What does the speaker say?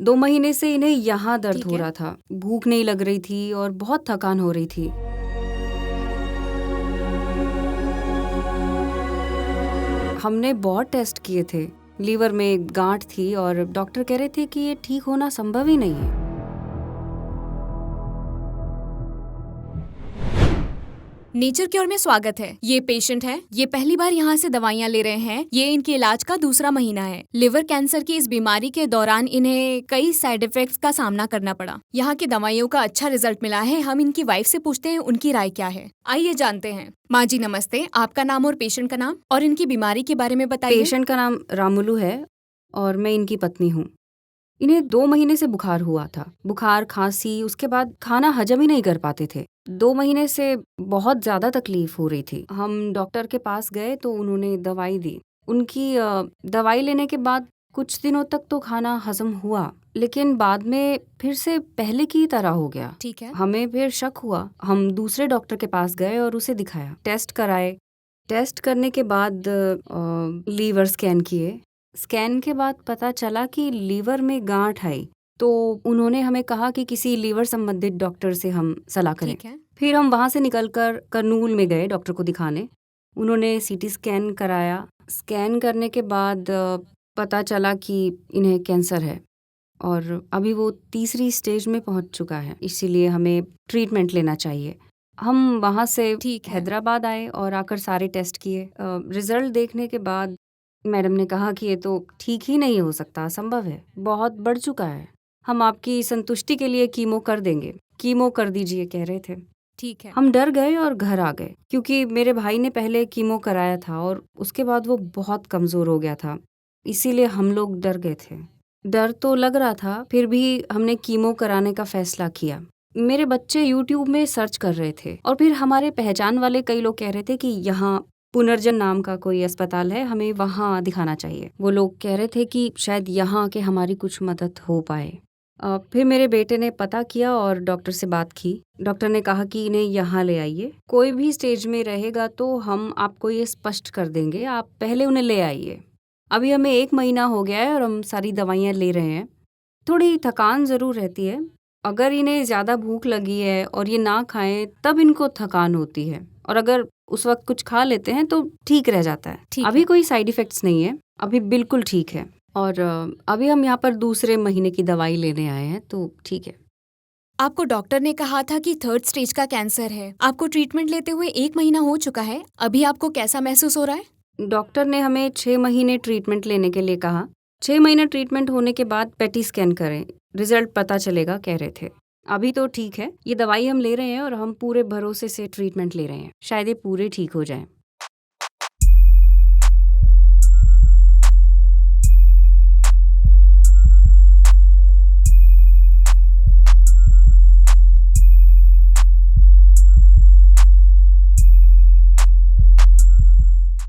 2 महीने से इन्हें यहाँ दर्द ठीक हो है। रहा था, भूख नहीं लग रही थी और बहुत थकान हो रही थी। हमने बहुत टेस्ट किए थे, लीवर में गांठ थी और डॉक्टर कह रहे थे कि ये ठीक होना संभव ही नहीं है। नेचर क्योर में स्वागत है। ये पेशेंट है, ये पहली बार यहाँ से दवाइयाँ ले रहे हैं। ये इनके इलाज का दूसरा महीना है। लिवर कैंसर की इस बीमारी के दौरान इन्हें कई साइड इफेक्ट्स का सामना करना पड़ा। यहाँ की दवाइयों का अच्छा रिजल्ट मिला है। हम इनकी वाइफ से पूछते हैं उनकी राय क्या है। आइए जानते हैं। माँ जी नमस्ते, आपका नाम और पेशेंट का नाम और इनकी बीमारी के बारे में बताइए। पेशेंट का नाम रामुलू है और मैं इनकी पत्नी हूँ। इन्हें 2 महीने से बुखार हुआ था, बुखार, खांसी, उसके बाद खाना हजम ही नहीं कर पाते थे। 2 महीने से बहुत ज्यादा तकलीफ हो रही थी। हम डॉक्टर के पास गए तो उन्होंने दवाई दी। उनकी दवाई लेने के बाद कुछ दिनों तक तो खाना हजम हुआ, लेकिन बाद में फिर से पहले की तरह हो गया। ठीक है। हमें फिर शक हुआ, हम दूसरे डॉक्टर के पास गए और उसे दिखाया, टेस्ट कराए। टेस्ट करने के बाद लीवर स्कैन किए। स्कैन के बाद पता चला कि लीवर में गांठ आई, तो उन्होंने हमें कहा कि किसी लीवर संबंधित डॉक्टर से हम सलाह करें। ठीक है। फिर हम वहाँ से निकलकर कर्नूल में गए डॉक्टर को दिखाने। उन्होंने सीटी स्कैन कराया। स्कैन करने के बाद पता चला कि इन्हें कैंसर है और अभी वो तीसरी स्टेज में पहुँच चुका है, इसीलिए हमें ट्रीटमेंट लेना चाहिए। हम वहाँ से ठीक है। हैदराबाद आए और आकर सारे टेस्ट किए। रिजल्ट देखने के बाद मैडम ने कहा कि ये तो ठीक ही नहीं हो सकता, असंभव है, बहुत बढ़ चुका है। हम आपकी संतुष्टि के लिए कीमो कर देंगे, कीमो कर दीजिए कह रहे थे। ठीक है। हम डर गए और घर आ गए, क्योंकि मेरे भाई ने पहले कीमो कराया था और उसके बाद वो बहुत कमज़ोर हो गया था, इसीलिए हम लोग डर गए थे। डर तो लग रहा था, फिर भी हमने कीमो कराने का फैसला किया। मेरे बच्चे यूट्यूब में सर्च कर रहे थे और फिर हमारे पहचान वाले कई लोग कह रहे थे कि यहाँ पुनर्जन नाम का कोई अस्पताल है, हमें वहाँ दिखाना चाहिए। वो लोग कह रहे थे कि शायद यहाँ आके हमारी कुछ मदद हो पाए। फिर मेरे बेटे ने पता किया और डॉक्टर से बात की। डॉक्टर ने कहा कि इन्हें यहाँ ले आइए, कोई भी स्टेज में रहेगा तो हम आपको ये स्पष्ट कर देंगे, आप पहले उन्हें ले आइए। अभी हमें 1 महीना हो गया है और हम सारी दवाइयाँ ले रहे हैं। थोड़ी थकान ज़रूर रहती है। अगर इन्हें ज़्यादा भूख लगी है और ये ना खाएं तब इनको थकान होती है, और अगर उस वक्त कुछ खा लेते हैं तो ठीक रह जाता है। ठीक अभी है। कोई साइड इफ़ेक्ट्स नहीं है, अभी बिल्कुल ठीक है। और अभी हम यहाँ पर दूसरे महीने की दवाई लेने आए हैं, तो ठीक है। आपको डॉक्टर ने कहा था कि 3rd स्टेज का कैंसर है। आपको ट्रीटमेंट लेते हुए 1 महीना हो चुका है। अभी आपको कैसा महसूस हो रहा है? डॉक्टर ने हमें 6 महीने ट्रीटमेंट लेने के लिए कहा। 6 महीने ट्रीटमेंट होने के बाद पेटी स्कैन करें, रिजल्ट पता चलेगा कह रहे थे। अभी तो ठीक है, ये दवाई हम ले रहे हैं और हम पूरे भरोसे से ट्रीटमेंट ले रहे हैं, शायद ये पूरे ठीक हो जाएं।